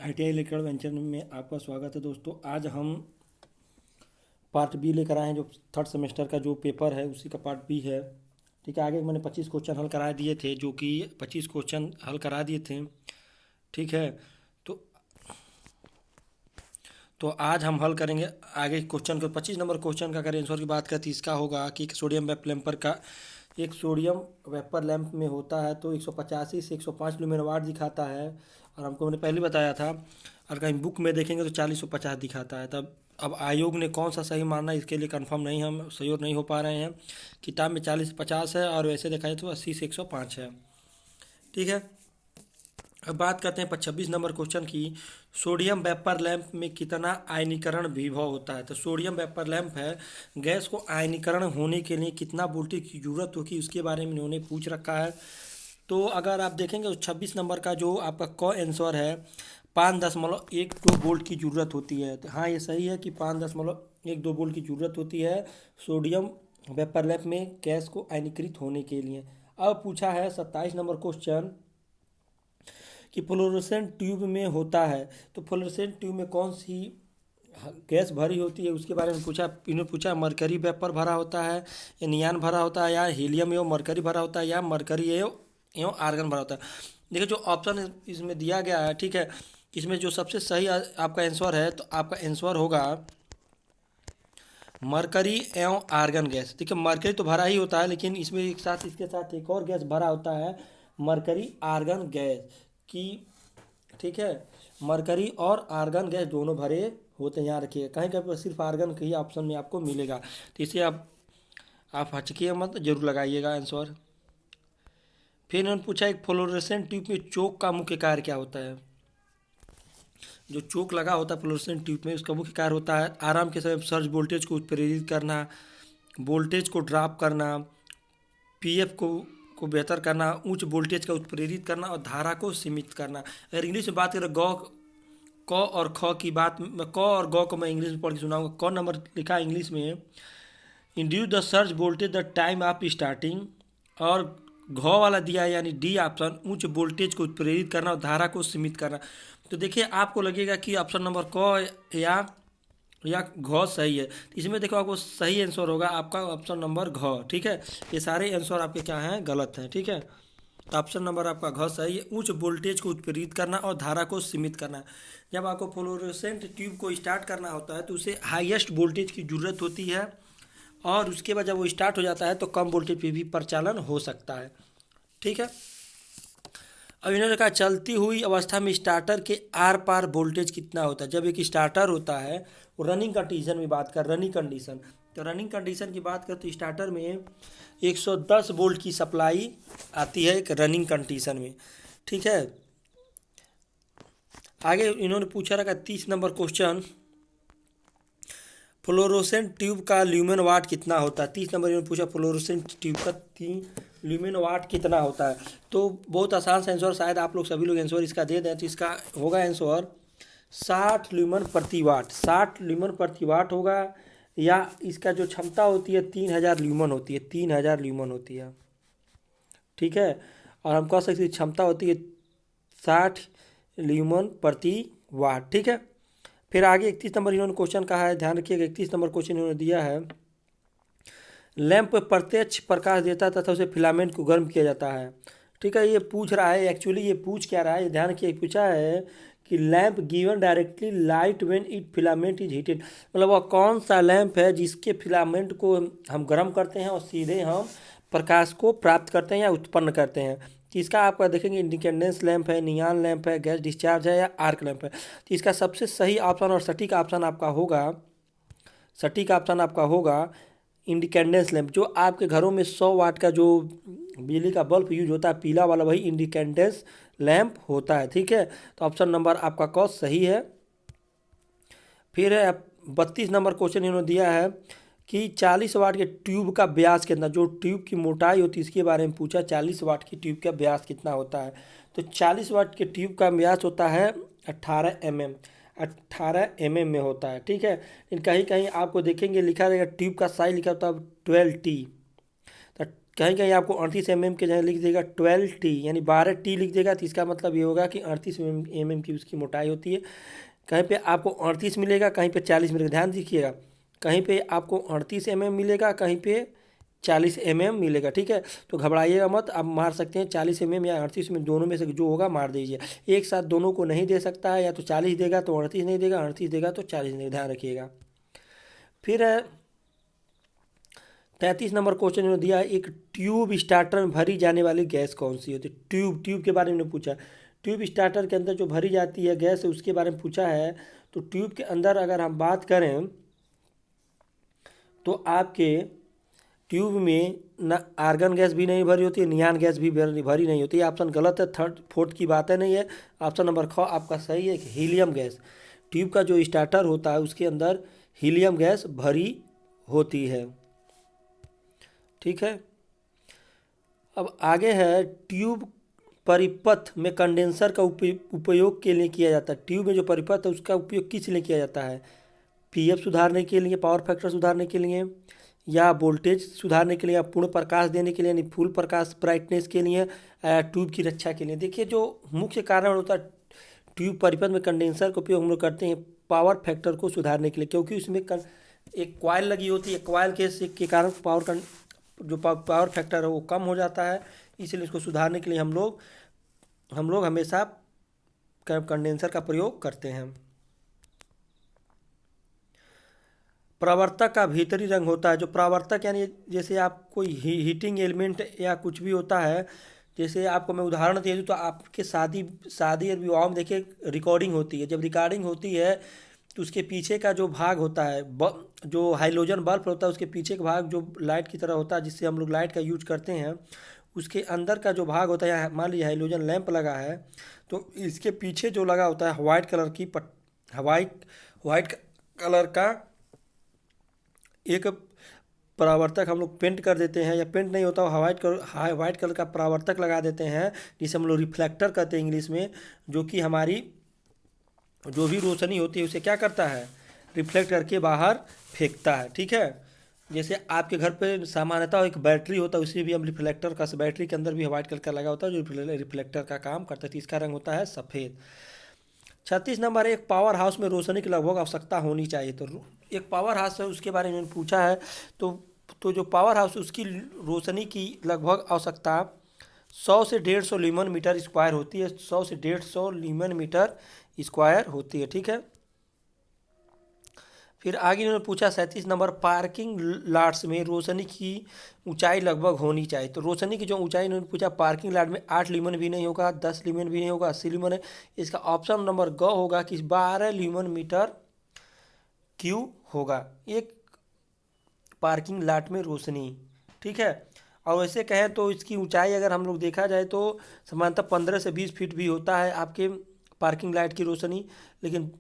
ITI electrical venture में आपका स्वागत है दोस्तों। आज हम पार्ट बी लेकर आए हैं, जो थर्ड सेमेस्टर का जो पेपर है उसी का पार्ट बी है। ठीक है, आगे मैंने 25 क्वेश्चन हल करा दिए थे, जो कि 25 क्वेश्चन हल करा दिए थे। ठीक है, तो तो आज हम हल करेंगे आगे क्वेश्चन को। 25 नंबर क्वेश्चन का अगर आंसर की बात करें तो इसका होगा कि सोडियम वेपर का एक सोडियम वेपर लैंप में होता है तो 185 से 105 लुमेन वाट दिखाता है। और हमको मैंने पहले बताया था, और कहीं बुक में देखेंगे तो 4050 दिखाता है। तब अब आयोग ने कौन सा सही माना, इसके लिए कंफर्म नहीं, हम श्योर नहीं हो पा रहे हैं। किताब में 40-50 है और वैसे देखा जाए तो 80 से 105 है। ठीक है, अब बात करते हैं 26 नंबर क्वेश्चन की। सोडियम वेपर लैंप में कितना आयनीकरण विभव होता है। तो सोडियम वेपर लैंप है, गैस को आयनीकरण होने के लिए कितना वोल्टेज की जरूरत होगी उसके बारे में इन्होंने पूछ रखा है। तो अगर आप देखेंगे तो 26 नंबर का जो आपका क आंसर है 5.12 वोल्ट की ज़रूरत होती है। तो हाँ, ये सही है कि 5.12 वोल्ट की ज़रूरत होती है सोडियम वेपर लैंप में गैस को आयनीकृत होने के लिए। अब पूछा है 27 नंबर क्वेश्चन कि फ्लोरोसेंट ट्यूब में होता है, तो फ्लोरोसेंट ट्यूब में कौन सी गैस भरी होती है उसके बारे में पूछा। इन्होंने पूछा मरकरी वेपर भरा होता है, या नियान भरा होता है, या हीलियम एवं मरकरी भरा होता है, या मरकरी एवं आर्गन भरा होता है। देखिए जो ऑप्शन इसमें दिया गया है, ठीक है, इसमें जो सबसे सही आपका आंसर है, तो आपका आंसर होगा मरकरी एवं आर्गन गैस। देखिए मरकरी तो भरा ही होता है, लेकिन इसमें एक साथ इसके साथ एक और गैस भरा होता है, मरकरी आर्गन गैस की। ठीक है, मरकरी और आर्गन गैस दोनों भरे होते हैं, यहाँ रखिए। कहीं कहीं पर सिर्फ आर्गन के ही ऑप्शन में आपको मिलेगा, तो इसे आप हचकिए मत, जरूर लगाइएगा आंसर। फिर इन्होंने पूछा एक फ्लोरोसेंट ट्यूब में चोक का मुख्य कार्य क्या होता है। जो चोक लगा होता है फ्लोरोसेंट ट्यूब में, उसका मुख्य कार्य होता है आराम के समय सर्ज वोल्टेज को उत्प्रेरित करना, वोल्टेज को ड्रॉप करना, पीएफ को बेहतर करना, उच्च वोल्टेज का उत्प्रेरित करना और धारा को सीमित करना। अगर इंग्लिश में बात करें, गौ क और ख की बात, मैं क और गौ को मैं इंग्लिश में पढ़ के सुनाऊंगा। क नंबर लिखा है इंग्लिश में, induce the surge voltage the time of starting, और घ वाला दिया है यानी डी ऑप्शन, उच्च वोल्टेज को उत्प्रेरित करना और धारा को सीमित करना। तो देखिए आपको लगेगा कि ऑप्शन नंबर क या घ सही है, तो इसमें देखो आपको सही आंसर होगा आपका ऑप्शन नंबर घ। ठीक है, ये सारे आंसर आपके क्या हैं, गलत हैं। ठीक है, तो ऑप्शन नंबर आपका घ सही है, उच्च वोल्टेज को उत्प्रेरित करना और धारा को सीमित करना। जब आपको फ्लोरोसेंट ट्यूब को स्टार्ट करना होता है तो उसे हाईएस्ट वोल्टेज की ज़रूरत होती है, और उसके बाद जब वो स्टार्ट हो जाता है तो कम वोल्टेज पे भी प्रचालन हो सकता है। ठीक है, अब इन्होंने कहा चलती हुई अवस्था में स्टार्टर के आर पार वोल्टेज कितना होता है। जब एक स्टार्टर होता है, वो रनिंग कंडीशन में बात कर, रनिंग कंडीशन, तो रनिंग कंडीशन की बात कर तो स्टार्टर में 110 वोल्ट की सप्लाई आती है एक रनिंग कंडीशन में। ठीक है, आगे इन्होंने पूछा रखा 30 नंबर क्वेश्चन, फ्लोरोसेंट ट्यूब का ल्यूमेन वाट कितना होता है। 30 नंबर इन्होंने पूछा फ्लोरोसेंट ट्यूब का ल्यूमेन वाट कितना होता है। तो बहुत आसान सा आंसर, शायद आप लोग सभी लोग आंसर इसका दे दें, तो इसका होगा आंसर 60 ल्यूमन प्रति वाट। 60 ल्यूमन प्रति वाट होगा, या इसका जो क्षमता होती है 3000 ल्यूमन होती है, 3000 ल्यूमन होती है। ठीक है, और हम कह सकते हैं क्षमता होती है 60 ल्यूमन प्रति वाट। ठीक है, फिर आगे 31 नंबर इन्होंने क्वेश्चन कहा है, ध्यान रखिएगा 31 नंबर क्वेश्चन इन्होंने दिया है, लैंप प्रत्यक्ष प्रकाश देता है तथा उसे फिलामेंट को गर्म किया जाता है। ठीक है, ये पूछ रहा है, एक्चुअली ये पूछ क्या रहा है, ध्यान रखिए, पूछा है कि lamp given directly light when it filament is heated, मतलब वह कौन सा लैंप है जिसके फिलामेंट को हम गर्म करते हैं और सीधे हम प्रकाश को प्राप्त करते हैं या उत्पन्न करते हैं। तो इसका आपका देखेंगे इंडिकेंडेंस लैंप है, नियान लैंप है, गैस डिस्चार्ज है, या आर्क लैंप है। तो इसका सबसे सही ऑप्शन और सटीक ऑप्शन आपका होगा, सटीक ऑप्शन आपका होगा इंडिकेंडेंस लैंप। जो आपके घरों में 100 वाट का जो बिजली का बल्ब यूज होता है पीला वाला, वही इंडिकेंडेंस लैंप होता है। ठीक है, तो ऑप्शन नंबर आपका क सही है। फिर है 32 नंबर क्वेश्चन इन्होंने दिया है कि 40 वाट के ट्यूब का व्यास कितना, जो ट्यूब की मोटाई होती है इसके बारे में पूछा, 40 वाट की ट्यूब का व्यास कितना होता है। तो 40 वाट के ट्यूब का व्यास होता है 18 mm, 18 mm में होता है। ठीक है, लेकिन कहीं कहीं आपको देखेंगे लिखा रहेगा ट्यूब का साइज लिखा होता है 12T, तो कहीं कहीं आपको 38 mm के जगह लिख देगा 12T, यानी 12T लिख देगा, तो इसका मतलब ये होगा कि 38 mm की उसकी मोटाई होती है। कहीं पे आपको 38 मिलेगा, कहीं पे 40 मिलेगा, ध्यान दीजिएगा। कहीं पे आपको 38 mm मिलेगा, कहीं पे 40 mm मिलेगा, ठीक है। तो घबराइएगा मत, आप मार सकते हैं 40 mm या 38 mm, दोनों में से जो होगा मार दीजिए। एक साथ दोनों को नहीं दे सकता है, या तो 40 देगा तो 38 नहीं देगा, 38 देगा तो 40 नहीं, ध्यान रखिएगा। फिर है 33 नंबर क्वेश्चन इन्होंने दिया है, एक ट्यूब स्टार्टर में भरी जाने वाली गैस कौन सी होती है। ट्यूब ट्यूब के बारे में पूछा। ट्यूब स्टार्टर के अंदर जो भरी जाती है गैस है उसके बारे में पूछा है। तो ट्यूब के अंदर अगर हम बात करें तो आपके ट्यूब में ना आर्गन गैस भी नहीं भरी होती है, नियान गैस भी भरी नहीं होती है। ऑप्शन गलत है, थर्ड फोर्थ की बात है नहीं है। ऑप्शन नंबर ख आपका सही है, हीलियम गैस। ट्यूब का जो स्टार्टर होता है उसके अंदर हीलियम गैस भरी होती है, ठीक है। अब आगे है, ट्यूब परिपथ में कंडेंसर का उपयोग के लिए किया जाता है। ट्यूब में जो परिपथ है उसका उपयोग किस लिए किया जाता है। पीएफ सुधारने के लिए, पावर फैक्टर सुधारने के लिए, या वोल्टेज सुधारने के लिए, या पूर्ण प्रकाश देने के लिए यानी फुल प्रकाश ब्राइटनेस के लिए, ट्यूब की रक्षा के लिए। देखिए जो मुख्य कारण होता है ट्यूब परिपथ में कंडेंसर का उपयोग हम लोग करते हैं पावर फैक्टर को सुधारने के लिए, क्योंकि उसमें एक कॉइल लगी होती है, कॉइल के कारण जो पावर फैक्टर है वो कम हो जाता है। इसलिए इसको सुधारने के लिए हम लोग हमेशा कंडेंसर का प्रयोग करते हैं। परावर्तक का भीतरी रंग होता है। जो परावर्तक यानी जैसे आप कोई हीटिंग एलिमेंट या कुछ भी होता है, जैसे आपको मैं उदाहरण दे दूँ तो आपके शादी और विवाह में देखिए रिकॉर्डिंग होती है। जब रिकॉर्डिंग होती है तो उसके पीछे का जो भाग होता है, जो हाइलोजन बल्ब होता है उसके पीछे का भाग जो लाइट की तरह होता है, जिससे हम लोग लाइट का यूज करते हैं, उसके अंदर का जो भाग होता है, यहाँ मान लीजिए हाइलोजन लैंप लगा है तो इसके पीछे जो लगा होता है वाइट कलर की वाइट कलर का एक परावर्तक हम लोग पेंट कर देते हैं, या पेंट नहीं होता वाइट कलर का परावर्तक लगा देते हैं, जिसे हम लोग रिफ्लेक्टर कहते हैं इंग्लिश में, जो कि हमारी जो भी रोशनी होती है उसे क्या करता है, रिफ्लेक्ट करके बाहर फेंकता है, ठीक है। जैसे आपके घर पे सामान्यतः एक बैटरी होता है, उसी भी हम रिफ्लेक्टर का, बैटरी के अंदर भी वाइट कलर का लगा होता है जो रिफ्लेक्टर का काम करता है, तो इसका रंग होता है सफ़ेद। 36 नंबर, एक पावर हाउस में रोशनी की लगभग आवश्यकता होनी चाहिए। तो एक पावर हाउस है उसके बारे में पूछा है। तो जो पावर हाउस उसकी रोशनी की लगभग आवश्यकता 100 से 150 ल्यूमन मीटर स्क्वायर होती है। 100 से 150 ल्यूमन मीटर स्क्वायर होती है, ठीक है। फिर आगे इन्होंने पूछा 37 नंबर, पार्किंग लॉट्स में रोशनी की ऊंचाई लगभग होनी चाहिए। तो रोशनी की जो ऊंचाई इन्होंने पूछा पार्किंग लॉट में 8 ल्यूमन भी नहीं होगा, 10 ल्यूमन भी नहीं होगा, 80 ल्यूमन है। इसका ऑप्शन नंबर ग होगा कि 12 ल्यूमन मीटर क्यू होगा एक पार्किंग लॉट में रोशनी, ठीक है। और वैसे कहें तो इसकी ऊंचाई अगर हम लोग देखा जाए तो सामान्यतः 15 से 20 फीट भी होता है आपके पार्किंग लाइट की रोशनी, लेकिन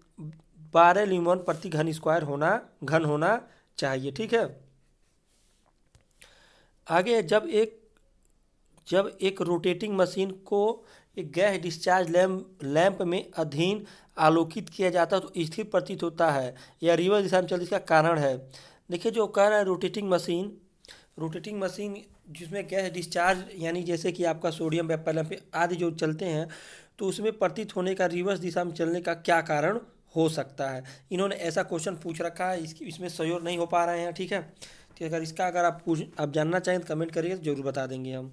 12 ल्यूमन प्रति घन होना चाहिए, ठीक है। आगे जब एक रोटेटिंग मशीन को एक गैस डिस्चार्ज लैंप में अधीन आलोकित किया जाता है तो स्थिर प्रतीत होता है या रिवर्स दिशा में चलती, इसका कारण है। देखिए जो कह रहा है रोटेटिंग मशीन जिसमें गैस डिस्चार्ज यानी जैसे कि आपका सोडियम वेपर आदि जो चलते हैं, तो उसमें प्रतीत होने का रिवर्स दिशा में चलने का क्या कारण हो सकता है। इन्होंने ऐसा क्वेश्चन पूछ रखा है, इसमें सहयोग नहीं हो पा रहे हैं, ठीक है। तो अगर आप जानना चाहें तो कमेंट करिए, तो जरूर बता देंगे हम।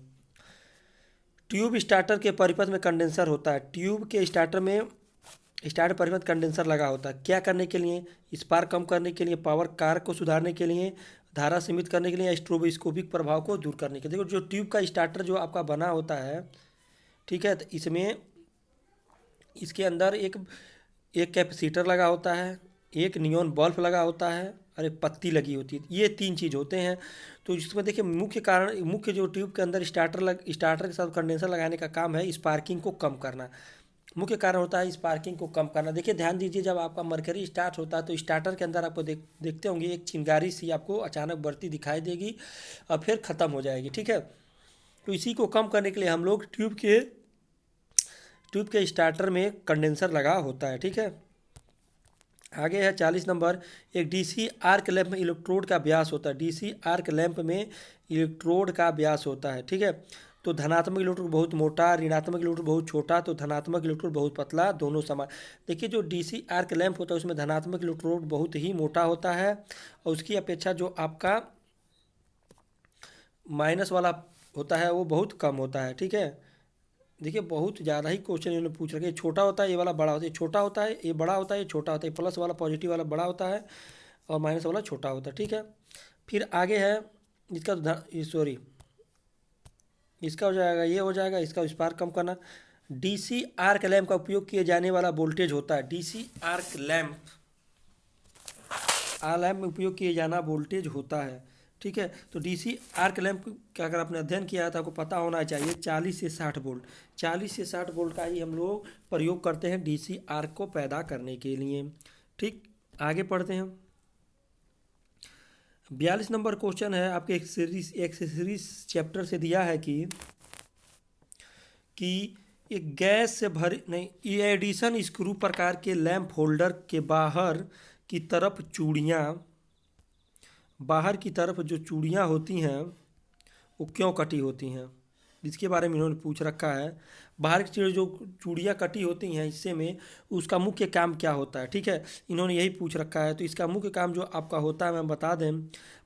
ट्यूब स्टार्टर के परिपथ में कंडेंसर होता है। ट्यूब के स्टार्टर परिपथ कंडेंसर लगा होता है, क्या करने के लिए, स्पार्क कम करने के लिए, पावर कारक को सुधारने के लिए, धारा सीमित करने के लिए, या स्ट्रोबोस्कोपिक प्रभाव को दूर करने के लिए। देखो जो ट्यूब का स्टार्टर जो आपका बना होता है, ठीक है, तो इसके अंदर एक कैपेसिटर लगा होता है, एक नियॉन बल्ब लगा होता है और एक पत्ती लगी होती है। ये 3 चीज़ होते हैं। तो इसमें देखिए मुख्य जो ट्यूब के अंदर स्टार्टर के साथ कंडेंसर लगाने का काम है स्पार्किंग को कम करना। मुख्य कारण होता है स्पार्किंग को कम करना। देखिए ध्यान दीजिए, जब आपका मरकरी स्टार्ट होता है तो स्टार्टर के अंदर आपको देखते होंगे एक चिंगारी सी आपको अचानक बढ़ती दिखाई देगी और फिर ख़त्म हो जाएगी, ठीक है। तो इसी को कम करने के लिए हम लोग ट्यूब के स्टार्टर में कंडेंसर लगा होता है, ठीक है। आगे है 40 नंबर, एक डीसी आर्क लैंप में इलेक्ट्रोड का व्यास होता है। डीसी आर्क लैंप में इलेक्ट्रोड का व्यास होता है। ठीक है, तो धनात्मक इलेक्ट्रोड बहुत मोटा, ऋणात्मक इलेक्ट्रोड बहुत छोटा, तो धनात्मक इलेक्ट्रोड बहुत पतला, दोनों समान। देखिए जो डीसी आर्क लैंप होता है उसमें धनात्मक इलेक्ट्रोड बहुत ही मोटा होता है और उसकी अपेक्षा जो आपका माइनस वाला होता है वो बहुत कम होता है। ठीक है, देखिए बहुत ज़्यादा ही क्वेश्चन इन्होंने पूछ रखे, छोटा होता है ये वाला बड़ा होता है, छोटा होता है ये बड़ा होता है, ये छोटा होता है, प्लस वाला पॉजिटिव वाला बड़ा होता है और माइनस वाला छोटा होता है। ठीक है, फिर आगे है इसका सॉरी इसका हो जाएगा, ये हो जाएगा, इसका स्पार्क कम करना। डीसी आर्क लैंप का उपयोग किए जाने वाला वोल्टेज होता है, डीसी आर्क लैंप लैंप में उपयोग किए जाना वोल्टेज होता है। ठीक है, तो डीसी आर्क लैंप का अगर आपने अध्ययन किया है तो आपको पता होना चाहिए 40 से 60 वोल्ट, 40 से 60 वोल्ट का ही हम लोग प्रयोग करते हैं डीसी आर्क को पैदा करने के लिए। ठीक, आगे पढ़ते हैं। 42 नंबर क्वेश्चन है आपके एक्सेसरीज चैप्टर से दिया है कि एक गैस से भरे नहीं, ये एडिशन स्क्रू प्रकार के लैंप होल्डर के बाहर की तरफ जो चूड़ियाँ होती हैं वो क्यों कटी होती हैं, इसके बारे में इन्होंने पूछ रखा है। बाहर की जो चूड़ियाँ कटी होती हैं हिस्से में उसका मुख्य काम क्या होता है। ठीक है, इन्होंने यही पूछ रखा है। तो इसका मुख्य काम जो आपका होता है मैं बता दें,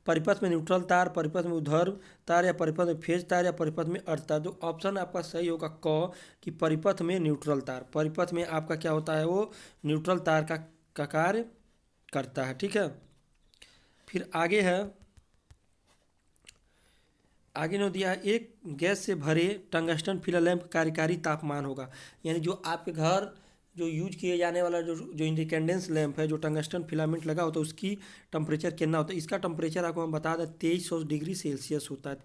परिपथ में न्यूट्रल तार, परिपथ में ऊर्ध्व तार या परिपथ में फेज तार या परिपथ में अर्ध तार। जो ऑप्शन आपका सही होगा क कि परिपथ में न्यूट्रल तार, परिपथ में आपका क्या होता है वो न्यूट्रल तार का कार्य करता है। ठीक है, फिर आगे है, आगे ने दिया है एक गैस से भरे टंगस्टन फिलर लैंप कार्यकारी तापमान होगा, यानी जो आपके घर जो यूज किए जाने वाला जो इंडिकेंडेंस लैंप है, जो टंगस्टन फिलामेंट लगा होता है उसकी टेम्परेचर कितना होता है। इसका टेम्परेचर आपको हम बता दें 2300 डिग्री सेल्सियस होता है,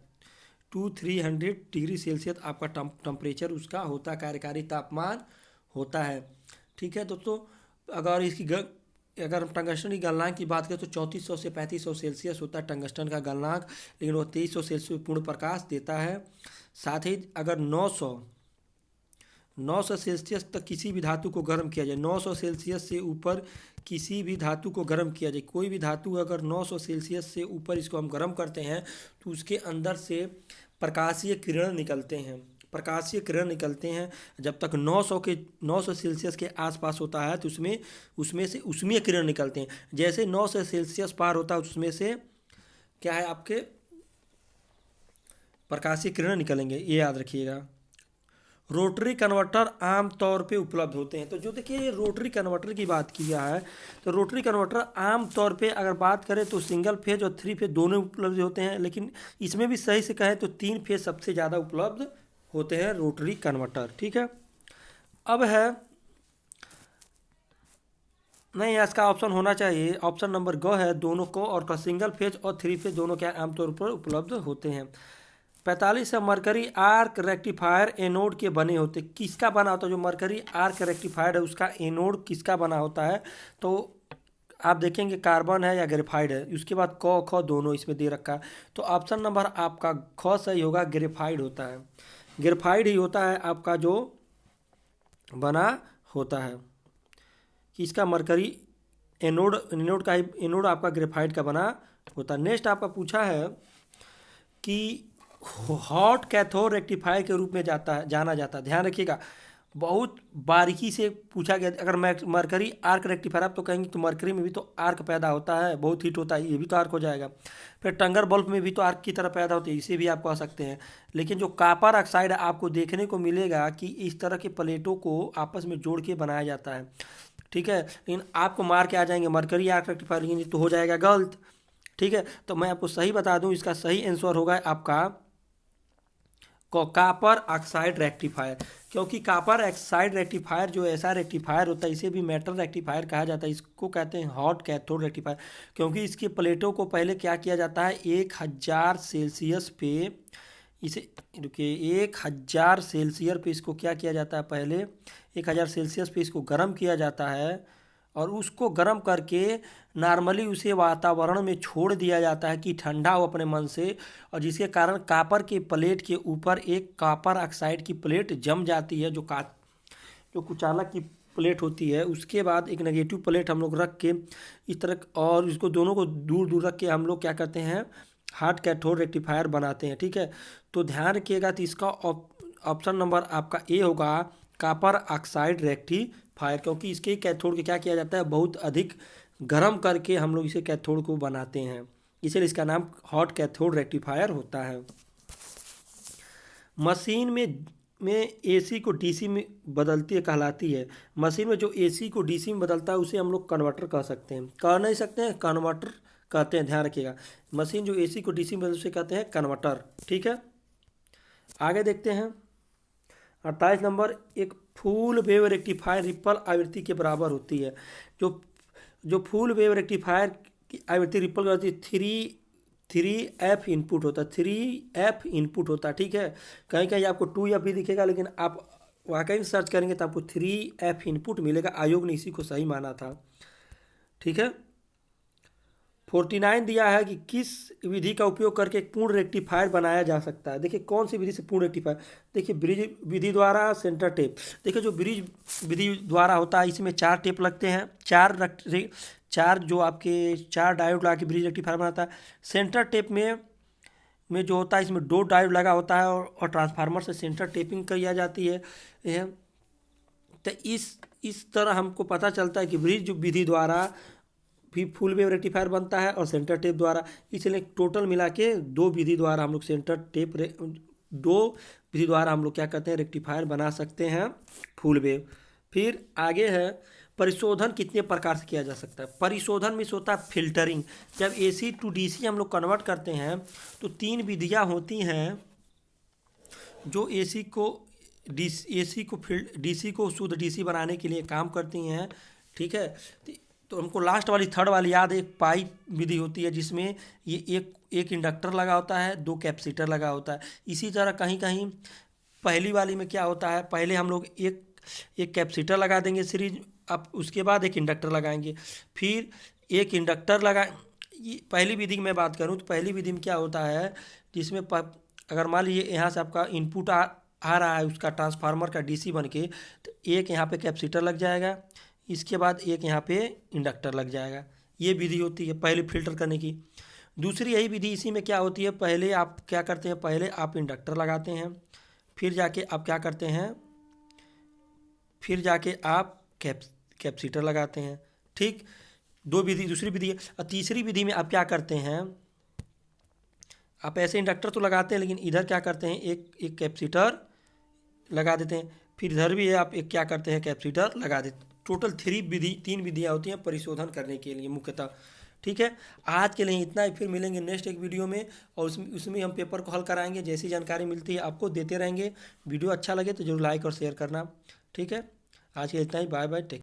2300 डिग्री सेल्सियस आपका टेम्परेचर उसका होता है, कार्यकारी तापमान होता है। ठीक है दोस्तों, अगर हम टंगस्टन की गलनांक की बात करें तो 3400 से 3500 सेल्सियस होता है टंगस्टन का गलनांक, लेकिन वो 2300 सेल्सियस पूर्ण प्रकाश देता है। साथ ही अगर 900 सेल्सियस तक किसी भी धातु को गर्म किया जाए, 900 सेल्सियस से ऊपर किसी भी धातु को गर्म किया जाए, कोई भी धातु अगर 900 सेल्सियस से ऊपर इसको हम गर्म करते हैं तो उसके अंदर से प्रकाशीय किरण निकलते हैं। जब तक 900 सेल्सियस के आसपास होता है तो उसमें से उष्मीय किरण निकलते हैं। जैसे 900 सेल्सियस पार होता है उसमें से क्या है आपके प्रकाशीय किरण निकलेंगे, ये याद रखिएगा। रोटरी कन्वर्टर आमतौर पे उपलब्ध होते हैं। तो जो देखिए रोटरी कन्वर्टर की बात किया है, तो रोटरी कन्वर्टर आमतौर पे अगर बात करें तो सिंगल फेज और 3 फेज दोनों उपलब्ध होते हैं, लेकिन इसमें भी सही से कहें तो 3 फेज सबसे ज़्यादा उपलब्ध होते हैं रोटरी कन्वर्टर। ठीक है, अब है नहीं, इसका ऑप्शन होना चाहिए, ऑप्शन नंबर ग है, दोनों को और सिंगल फेज और 3 फेज दोनों क्या आमतौर पर उपलब्ध होते हैं। 45 है, मरकरी आर्क रेक्टिफायर एनोड के बने होते, किसका बना होता है। जो मरकरी आर्क रेक्टिफायर है उसका एनोड किसका बना होता है, तो आप देखेंगे कार्बन है या ग्रेफाइड है। उसके बाद क ख दोनों इसमें दे रखा है, तो ऑप्शन नंबर आपका ख सही होगा, ग्रेफाइड होता है, ग्रेफाइड ही होता है आपका जो बना होता है कि इसका मरकरी एनोड आपका ग्रेफाइड का बना होता है। नेक्स्ट आपका पूछा है कि हॉट कैथोड रेक्टिफायर के रूप में जाना जाता है। ध्यान रखिएगा, बहुत बारीकी से पूछा गया। अगर मरकरी आर्क रेक्टिफायर आप तो कहेंगे तो मरकरी में भी तो आर्क पैदा होता है, बहुत हीट होता है, ये भी तो आर्क हो जाएगा। फिर टंगर बल्ब में भी तो आर्क की तरह पैदा होती है, इसे भी आप कह सकते हैं। लेकिन जो कॉपर ऑक्साइड आपको देखने को मिलेगा कि इस तरह के प्लेटों को आपस में जोड़ के बनाया जाता है। ठीक है, लेकिन आपको मार के आ जाएंगे मरकरी आर्क रेक्टिफायर, लेकिन तो हो जाएगा गलत। ठीक है, तो मैं आपको सही बता दूं, इसका सही आंसर होगा आपका कॉपर ऑक्साइड रेक्टिफायर, क्योंकि कॉपर ऑक्साइड रेक्टिफायर जो ऐसा रेक्टिफायर होता है इसे भी मेटल रेक्टिफायर कहा जाता है। इसको कहते हैं हॉट कैथोड रेक्टिफायर, क्योंकि इसके प्लेटों को पहले क्या किया जाता है 1000 सेल्सियस पे, इसे रुकिए 1000 सेल्सियस पे इसको क्या किया जाता है, पहले 1000 सेल्सियस पे इसको गर्म किया जाता है और उसको गर्म करके नॉर्मली उसे वातावरण में छोड़ दिया जाता है कि ठंडा हो अपने मन से, और जिसके कारण कॉपर के प्लेट के ऊपर एक कॉपर ऑक्साइड की प्लेट जम जाती है, जो कुचालक की प्लेट होती है। उसके बाद एक नेगेटिव प्लेट हम लोग रख के इस तरह, और इसको दोनों को दूर दूर रख के हम लोग क्या करते हैं हॉट कैथोड रेक्टिफायर बनाते हैं। ठीक है, तो ध्यान रखिएगा, तो इसका ऑप्शन नंबर आपका ए होगा कॉपर ऑक्साइड रेक्टिफायर, क्योंकि इसके कैथोड के क्या किया जाता है, बहुत अधिक गर्म करके हम लोग इसे कैथोड को बनाते हैं, इसलिए इसका नाम हॉट कैथोड रेक्टिफायर होता है। मशीन में एसी को डीसी में बदलती है कहलाती है। मशीन में जो एसी को डीसी में बदलता है उसे हम लोग कन्वर्टर कह सकते हैं, कह नहीं सकते हैं, कन्वर्टर कहते हैं, ध्यान रखिएगा। मशीन जो एसी को डीसी में बदलती है उसे कहते हैं कन्वर्टर। ठीक है, आगे देखते हैं 28 नंबर, एक फुल वेव रेक्टिफायर रिपल आवृत्ति के बराबर होती है। जो जो फुल वेव रेक्टिफायर की आवृत्ति रिपल करती है, 3F इनपुट होता है, 3F इनपुट होता है। ठीक है, कहीं कहीं आपको 2F भी दिखेगा, लेकिन आप वाकई में सर्च करेंगे तो आपको 3F इनपुट मिलेगा। आयोग ने इसी को सही माना था। ठीक है, 49 दिया है कि किस विधि का उपयोग करके एक पूर्ण रेक्टिफायर बनाया जा सकता है। देखिए कौन सी विधि से पूर्ण रेक्टिफायर, देखिए ब्रिज विधि द्वारा, सेंटर टेप। देखिए जो ब्रिज विधि द्वारा होता है इसमें 4 टेप लगते हैं, चार जो आपके 4 डायोड लगा के ब्रिज रेक्टिफायर बनाता है। सेंटर टेप में जो होता है इसमें 2 डायोड लगा होता है और ट्रांसफार्मर से सेंटर टेपिंग किया जाती है। तो इस तरह हमको पता चलता है कि ब्रिज विधि द्वारा भी फुल वेव रेक्टिफायर बनता है और सेंटर टेप द्वारा, इसलिए टोटल मिला के 2 विधि द्वारा हम लोग दो विधि द्वारा हम लोग क्या कहते हैं, रेक्टिफायर बना सकते हैं फुल वेव। फिर आगे है परिशोधन कितने प्रकार से किया जा सकता है। परिशोधन में होता है फिल्टरिंग। जब एसी टू डीसी हम लोग कन्वर्ट करते हैं तो 3 विधियां होती हैं जो डीसी को शुद्ध डीसी बनाने के लिए काम करती हैं। ठीक है, तो हमको लास्ट वाली थर्ड वाली याद, एक पाइप विधि होती है जिसमें ये एक इंडक्टर लगा होता है, 2 कैपेसिटर लगा होता है। इसी तरह कहीं कहीं पहली वाली में क्या होता है, पहले हम लोग एक कैपेसिटर लगा देंगे सीरीज, अब उसके बाद एक इंडक्टर लगाएंगे, फिर एक इंडक्टर पहली विधि की मैं बात करूं तो पहली विधि में क्या होता है, जिसमें अगर मान लीजिए यहाँ से आपका इनपुट आ रहा है उसका ट्रांसफार्मर का डीसी बन के, तो एक यहाँ पे कैपेसिटर लग जाएगा, इसके बाद एक यहाँ पे इंडक्टर लग जाएगा। ये विधि होती है पहले फिल्टर करने की। दूसरी यही विधि, इसी में क्या होती है, पहले आप क्या करते हैं, पहले आप इंडक्टर लगाते हैं, फिर जाके आप क्या करते हैं, फिर जाके आप कैपेसिटर लगाते हैं। ठीक, 2 विधि दूसरी विधि है। और तीसरी विधि में आप क्या करते हैं, आप ऐसे इंडक्टर तो लगाते हैं लेकिन इधर क्या करते हैं, एक कैपेसिटर लगा देते हैं, फिर इधर भी आप एक क्या करते हैं, कैपेसिटर लगा देते हैं। टोटल 3 विधियाँ होती हैं परिशोधन करने के लिए मुख्यतः। ठीक है, आज के लिए इतना ही, फिर मिलेंगे नेक्स्ट एक वीडियो में और उसमें हम पेपर को हल कराएंगे। जैसी जानकारी मिलती है आपको देते रहेंगे। वीडियो अच्छा लगे तो जरूर लाइक और शेयर करना। ठीक है, आज के लिए इतना ही, बाय बाय, टेक।